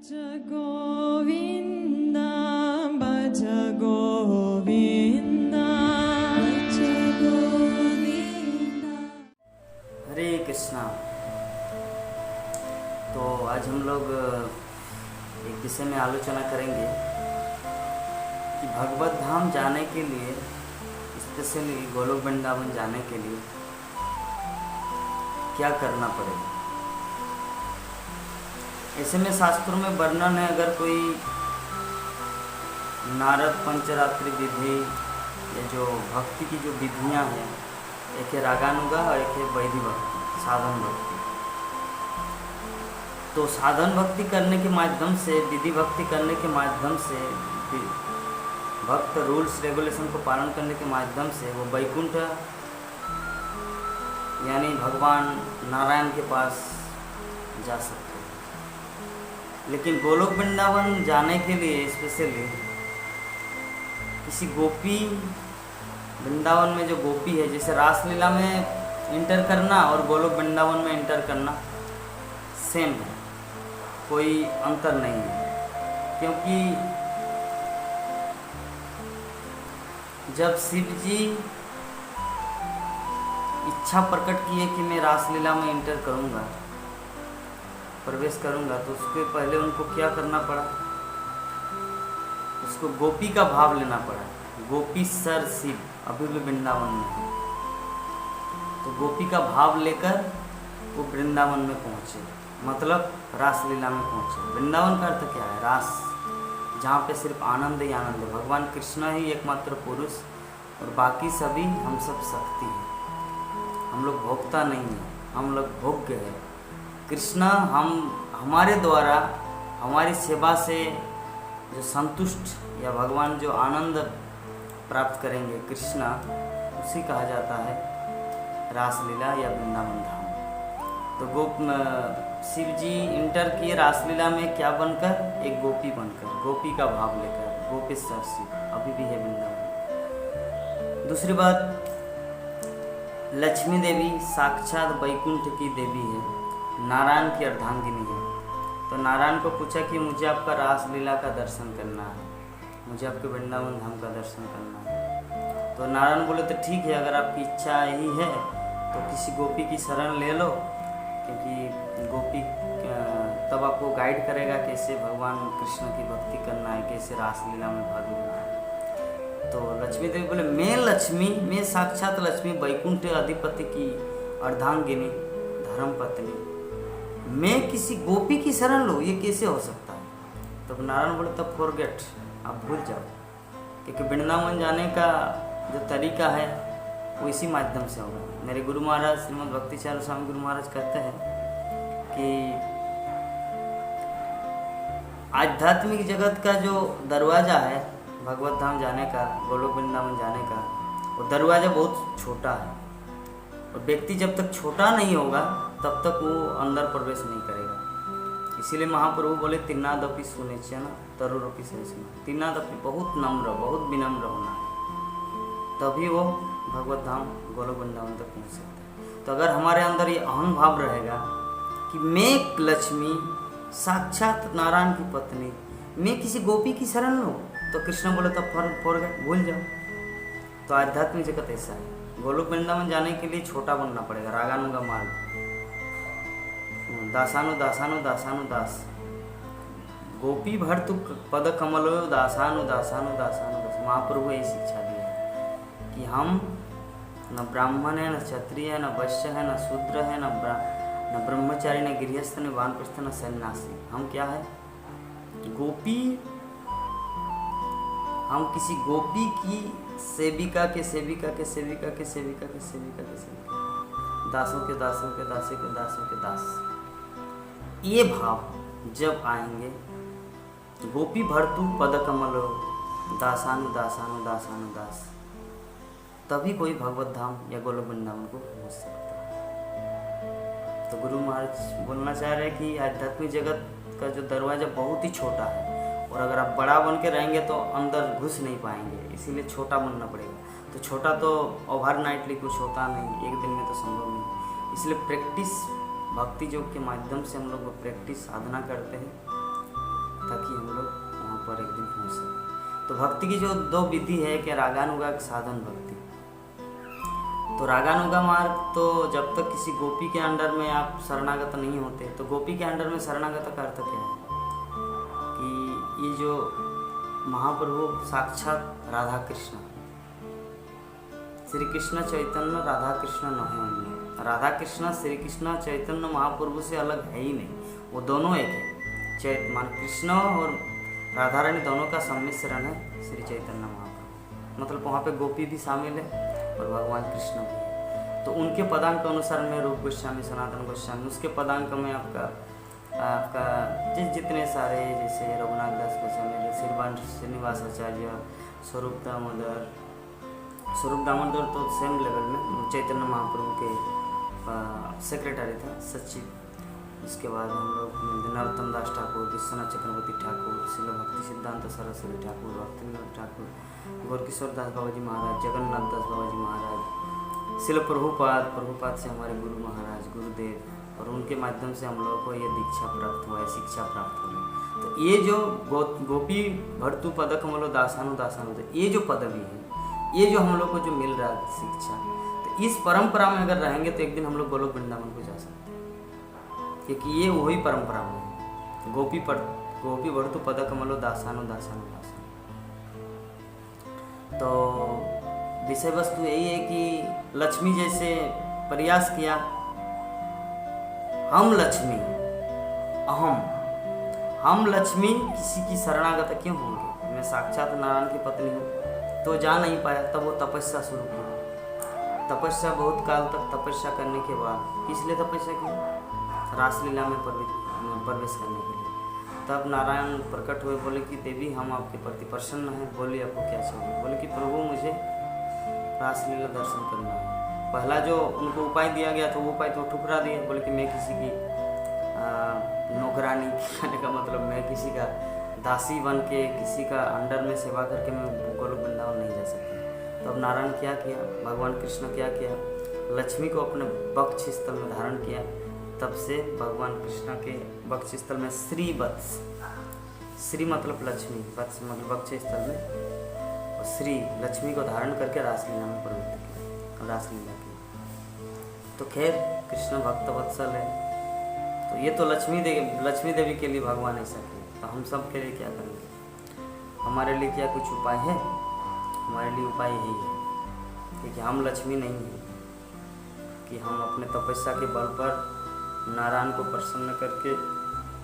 भज गोविंद भज गोविंद भज गोविंद। हरे कृष्णा। तो आज हम लोग एक विषय में आलोचना करेंगे कि भगवत धाम जाने के लिए, स्पेशली गोलोक वृंदावन जाने के लिए क्या करना पड़ेगा। ऐसे में शास्त्रों में वर्णन है, अगर कोई नारद पंचरात्रि विधि या जो भक्ति की जो विधियां हैं, एक है रागानुगा और एक है वैधि भक्ति, साधन भक्ति। तो साधन भक्ति करने के माध्यम से, विधि भक्ति करने के माध्यम से, भक्त रूल्स रेगुलेशन को पालन करने के माध्यम से वो वैकुंठ यानी भगवान नारायण के पास जा सकते हैं। लेकिन गोलोक वृंदावन जाने के लिए स्पेशली किसी गोपी, वृंदावन में जो गोपी है, जैसे रासलीला में इंटर करना और गोलोक वृंदावन में इंटर करना सेम है, कोई अंतर नहीं है। क्योंकि जब शिव जी इच्छा प्रकट किए कि मैं रासलीला में इंटर करूंगा, प्रवेश करूंगा, तो उसके पहले उनको क्या करना पड़ा? उसको गोपी का भाव लेना पड़ा। गोपी सर शिव अभी भी वृंदावन में है, तो गोपी का भाव लेकर वो वृंदावन में पहुंचे, मतलब रासलीला में पहुंचे। वृंदावन का अर्थ क्या है? रास, जहाँ पे सिर्फ आनंद ही आनंद है। भगवान कृष्ण ही एकमात्र पुरुष और बाकी सभी हम सब शक्ति हैं। हम लोग भोक्ता नहीं हैं, हम लोग भोग्य है। कृष्ण हमारे द्वारा, हमारी सेवा से जो संतुष्ट या भगवान जो आनंद प्राप्त करेंगे, कृष्णा, उसी कहा जाता है रासलीला या वृंदावन धाम। तो शिव जी इंटर किए रासलीला में क्या बनकर? एक गोपी बनकर, गोपी का भाव लेकर। गोपेश्वर शिव अभी भी है वृंदावन। दूसरी बात, लक्ष्मी देवी साक्षात वैकुंठ की देवी है, नारायण की अर्धांगिनी है। तो नारायण को पूछा कि मुझे आपका रासलीला का दर्शन करना है, मुझे आपके वृंदावन धाम का दर्शन करना है। तो नारायण बोले तो ठीक है, अगर आपकी इच्छा यही है तो किसी गोपी की शरण ले लो, क्योंकि गोपी तब आपको गाइड करेगा कैसे भगवान कृष्ण की भक्ति करना है, कैसे रासलीला में भाग लेना है। तो लक्ष्मी देवी बोले, मैं लक्ष्मी, मैं साक्षात लक्ष्मी, वैकुंठ अधिपति की अर्धांगिनी, धर्म पत्नी, मैं किसी गोपी की शरण लूँ, ये कैसे हो सकता है? तब नारायण बोले, तब फॉरगेट, आप भूल जाओ, क्योंकि वृंदावन जाने का जो तरीका है वो इसी माध्यम से होगा। मेरे गुरु महाराज श्रीमद् भक्तिचार्य स्वामी गुरु महाराज कहते हैं कि आध्यात्मिक जगत का जो दरवाज़ा है भगवत धाम जाने का, गोलोक वृंदावन जाने का, वो दरवाज़ा बहुत छोटा है, और व्यक्ति जब तक छोटा नहीं होगा तब तक वो अंदर प्रवेश नहीं करेगा। इसीलिए महाप्रभु बोले, तिन्नादपि सुनिश्चय तरुरपि सहिष्णु। तिन्नादपि बहुत नम्र, बहुत विनम्र होना है, तभी वो भगवत धाम गोलोक वृंदावन तक पहुँच सकता है। तो अगर हमारे अंदर ये अहम भाव रहेगा कि मैं लक्ष्मी, साक्षात नारायण की पत्नी, मैं किसी गोपी की शरण लूँ, तो कृष्ण बोले तब फॉरगेट, भूल जाओ। तो आध्यात्मिक जगत ऐसा है। गोलोक वृंदावन जाने के लिए छोटा बनना पड़ेगा, रागानुगा मार्ग, दासानु दासानु दासानु दास, गोपी भर्तु पद कमलो दासानु दासानु दासानु दास। महाप्रभु यही शिक्षा दी है कि हम न ब्राह्मण है, न क्षत्रिय है, न वैश्य है, न शूद्र है, न ब्रह्मचारी, न गृहस्थ, न वानप्रस्थ, न सन्यासी। हम क्या है? गोपी। हम किसी गोपी की सेविका के सेविका के सेविका के सेविका के सेविका के सेविका, दासों के दासों के दासों के दासों के दास। ये भाव जब आएंगे, गोपी भर्तु पद कमलो दासानु दासानु दासानु दास, तभी कोई भगवत धाम या गोलोक वृंदावन को पहुँच सकता है। तो गुरु महाराज बोलना चाह रहे हैं कि आध्यात्मिक जगत का जो दरवाज़ा बहुत ही छोटा है, और अगर आप बड़ा बन के रहेंगे तो अंदर घुस नहीं पाएंगे, इसीलिए छोटा बनना पड़ेगा। तो छोटा तो ओवरनाइटली कुछ होता नहीं, एक दिन में तो संभव नहीं। इसलिए प्रैक्टिस भक्ति योग के माध्यम से हम लोग प्रैक्टिस साधना करते हैं ताकि हम लोग वहाँ पर एक दिन पहुँच सकें। तो भक्ति की जो दो विधि है कि रागानुगा साधन भक्ति। तो रागानुगा मार्ग तो जब तक किसी गोपी के अंडर में आप शरणागत नहीं होते, तो गोपी के अंडर में शरणागत का अर्थ क्या है कि ये जो महाप्रभु साक्षात राधा कृष्ण, श्री कृष्ण चैतन्य राधा कृष्ण नहीं है। राधा कृष्ण श्री कृष्ण चैतन्य महाप्रभु से अलग है ही नहीं, वो दोनों एक है। मान कृष्ण और राधा रानी दोनों का सम्मिश्रण है श्री चैतन्य महाप्रभु। मतलब वहाँ पे गोपी भी शामिल है और भगवान कृष्ण भी है। तो उनके पदांक के अनुसार में रूप गोस्वामी, सनातन गोस्वामी, उसके पदांक में आपका जितने सारे, जैसे रघुनाथ दास गोस्वामी, श्रीवान श्रीनिवास आचार्य, स्वरूप दामोदर तो सेम लेवल में चैतन्य महाप्रभु के सेक्रेटरी था, सचिव। इसके बाद हम लोग नरोत्तम दास ठाकुर, विश्वनाथ चक्रवर्ती ठाकुर, श्रील भक्ति सिद्धांत सरस्वती ठाकुर, भक्तिविनोद ठाकुर, गौरकिशोर दास बाबा जी महाराज, जगन्नाथ दास बाबा जी महाराज, श्रील प्रभुपाद से हमारे गुरु महाराज गुरुदेव, और उनके माध्यम से हम लोगों को ये दीक्षा प्राप्त हुआ है, शिक्षा प्राप्त हुई है। तो ये जो गोपी भर्तु पदकमलो दासानु, ये जो पदवी है, ये जो हम लोग को जो मिल रहा है शिक्षा, तो इस परंपरा में अगर रहेंगे तो एक दिन हम लोग गोलोक वृंदावन को जा सकते हैं, क्योंकि ये वही परंपरा में है। गोपी भर्तु पदकमलो दासानु। तो विषय वस्तु यही है कि लक्ष्मी जैसे प्रयास किया, हम लक्ष्मी, हम लक्ष्मी किसी की शरणागत क्यों होंगे? मैं साक्षात नारायण की पत्नी हूँ, तो जा नहीं पाया, तब वो तपस्या शुरू की। तपस्या बहुत काल तक तपस्या करने के बाद, किस लिए तपस्या की? रासलीला में प्रवेश करने के लिए। तब नारायण प्रकट हुए, बोले कि देवी हम आपके प्रति प्रसन्न हैं। बोले आपको क्या चाहिए? बोले कि प्रभु मुझे रासलीला दर्शन करना है। पहला जो उनको उपाय दिया गया था वो उपाय तो ठुकरा दिया। बोले कि मैं किसी की नौकरानी, कहने का मतलब मैं किसी का दासी बन के, किसी का अंडर में सेवा करके मैं गोलोक वृंदावन नहीं जा सकता। तो अब नारायण क्या किया, भगवान कृष्ण क्या किया, लक्ष्मी को अपने वक्ष स्थल में धारण किया। तब से भगवान कृष्ण के वक्ष स्थल में श्री वत्स, श्री मतलब लक्ष्मी, वत्स मतलब वक्ष स्थल में, और श्री लक्ष्मी को धारण करके रासलीला में प्रवृत्त किया, रासलीला की। तो खैर कृष्ण भक्त वत्सल है, तो ये तो लक्ष्मी देवी के लिए भगवान ऐसा किया। तो हम सब के लिए क्या करेंगे? हमारे लिए क्या कुछ उपाय है? हमारे लिए उपाय यही है, क्योंकि हम लक्ष्मी नहीं हैं कि हम अपने तपस्या के बल पर नारायण को प्रसन्न करके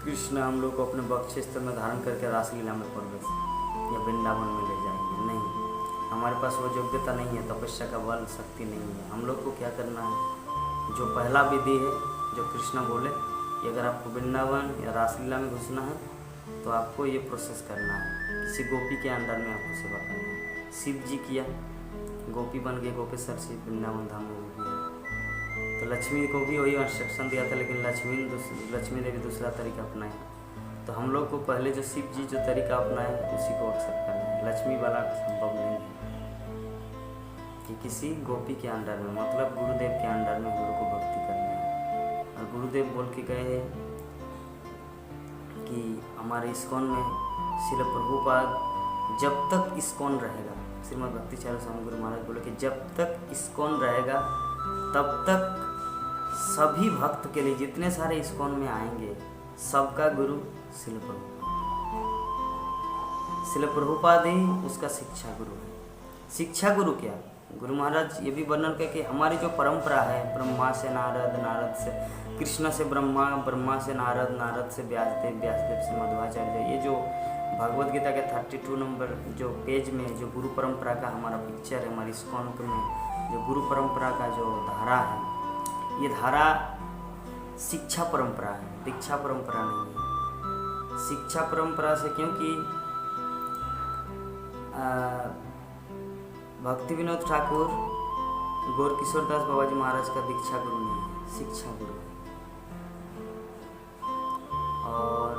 कृष्ण हम लोग को अपने वक्ष स्थल में धारण करके रासलीला में प्रवेश या वृंदावन में ले जाएंगे। नहीं, हमारे पास वो योग्यता नहीं है, तपस्या का बल शक्ति नहीं है। हम लोग को क्या करना है? जो पहला विधि है, जो कृष्ण बोले कि अगर आपको वृंदावन या रासलीला में घुसना है तो आपको ये प्रोसेस करना है, किसी गोपी के अंडर में आपको सेवा करना है। शिव जी किया, गोपी बन गए, गोपेश्वर से वृंदावन धाम में भी है। तो लक्ष्मी को भी वही इंस्ट्रक्शन दिया था, लेकिन लक्ष्मी देवी दूसरा तरीका अपनाया। तो हम लोग को पहले जो शिव जी जो तरीका अपनाए उसी को एक्सेप्ट करना है। लक्ष्मी वाला संभव नहीं है कि किसी गोपी के अंडर में, मतलब गुरुदेव के अंडर में हम लोग को भक्ति करना है। और गुरुदेव बोल के गए हैं कि हमारे इस्कॉन में श्रील प्रभुपाद जब तक इस्कॉन रहेगा, श्रीमद् भक्ति चारू स्वामी गुरु महाराज बोले कि जब तक इस्कॉन रहेगा तब तक सभी भक्त के लिए, जितने सारे इस्कॉन में आएंगे, सबका गुरु श्रील प्रभुपाद। श्रील प्रभुपाद ही उसका शिक्षा गुरु है। शिक्षा गुरु क्या? गुरु महाराज ये भी वर्णन करके हमारी जो परंपरा है, ब्रह्मा से नारद, नारद से कृष्ण से ब्रह्मा, ब्रह्मा से नारद, नारद से व्यासदेव, व्यासदेव से मध्वाचार्य, ये जो भगवद गीता के 32 नंबर जो पेज में जो गुरु परंपरा का हमारा पिक्चर है, हमारी इस्कॉन में जो गुरु परंपरा का जो धारा है, ये धारा शिक्षा परंपरा है, दीक्षा परंपरा नहीं है। शिक्षा परंपरा से, क्योंकि भक्ति विनोद ठाकुर, गौरकिशोर दास बाबा जी महाराज का दीक्षा गुरु नहीं है, शिक्षा गुरु है। और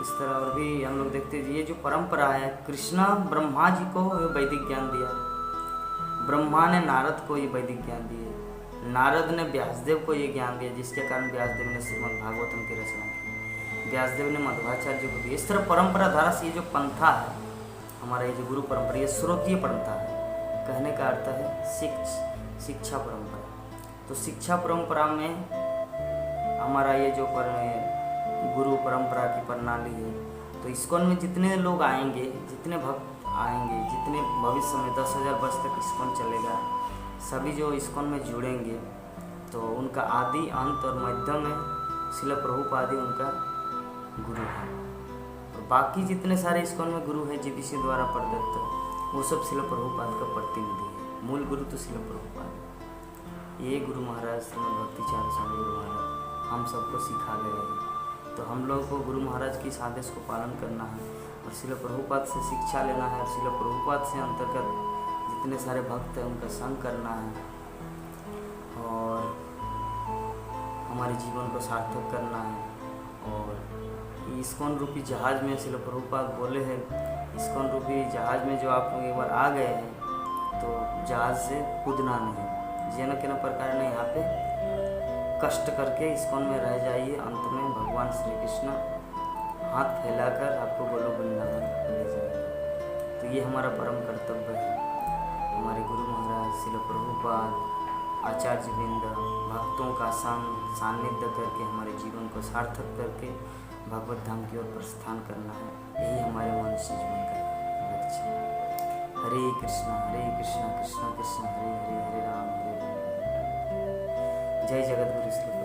इस तरह और भी हम लोग देखते हैं, ये जो परंपरा है, कृष्णा ब्रह्मा जी को ये वैदिक ज्ञान दिया, ब्रह्मा ने नारद को ये वैदिक ज्ञान दिए, नारद ने व्यासदेव को ये ज्ञान दिया, जिसके कारण व्यासदेव ने श्रीमद् भागवतम की रचना की। व्यासदेव ने मध्वाचार्य को दिए। इस तरह परंपरा धारा से ये जो पंथा है हमारा, ये जो गुरु परंपरा, ये स्रोतीय पंथा है। कहने का अर्थ है शिक्षा परंपरा। तो शिक्षा परंपरा में हमारा ये जो गुरु परंपरा की प्रणाली है, तो इस्कॉन में जितने लोग आएंगे, जितने भक्त आएंगे, जितने भविष्य में 10,000 वर्ष तक इस्कॉन चलेगा, सभी जो इस्कॉन में जुड़ेंगे तो उनका आदि अंत और मध्य में श्रील प्रभुपाद उनका गुरु है। और बाकी जितने सारे इस्कॉन में गुरु है जीबीसी द्वारा प्रदत्त, वो सब श्रील प्रभुपाद का प्रतिनिधि है। मूल गुरु तो श्रील प्रभुपाद, ये गुरु महाराज श्रीमद् भक्तिचार्य स्वामी गुरु महाराज हम सबको सिखा गए हैं। तो हम लोगों को गुरु महाराज की इस आदेश को पालन करना है और श्रील प्रभुपाद से शिक्षा लेना है और श्रील प्रभुपाद से अंतर्गत जितने सारे भक्त हैं उनका संग करना है और हमारे जीवन को सार्थक करना है। और इस्कॉन रूपी जहाज में श्रील प्रभुपाद बोले हैं, इस्कॉन रूपी जहाज में जो आप लोग एक बार आ गए हैं तो जहाज से कूदना नहीं, जेन के न प्रकार ने यहाँ पे कष्ट करके इस्कॉन में रह जाइए। अंत में भगवान श्री कृष्ण हाथ फैलाकर आपको गोलोक वृंदावन ले जाएंगे। तो ये हमारा परम कर्तव्य है। हमारे गुरु महाराज श्रील प्रभुपाद आचार्य वृंद भक्तों का संग सानिध्य करके हमारे जीवन को सार्थक करके भगवत धाम की ओर प्रस्थान करना है। यही हमारे मनुष्य जीवन का लक्ष्य है। हरे कृष्णा कृष्णा कृष्ण कृष्ण हरे हरे, हरे राम हरे राम। जय जगत गुरु श्री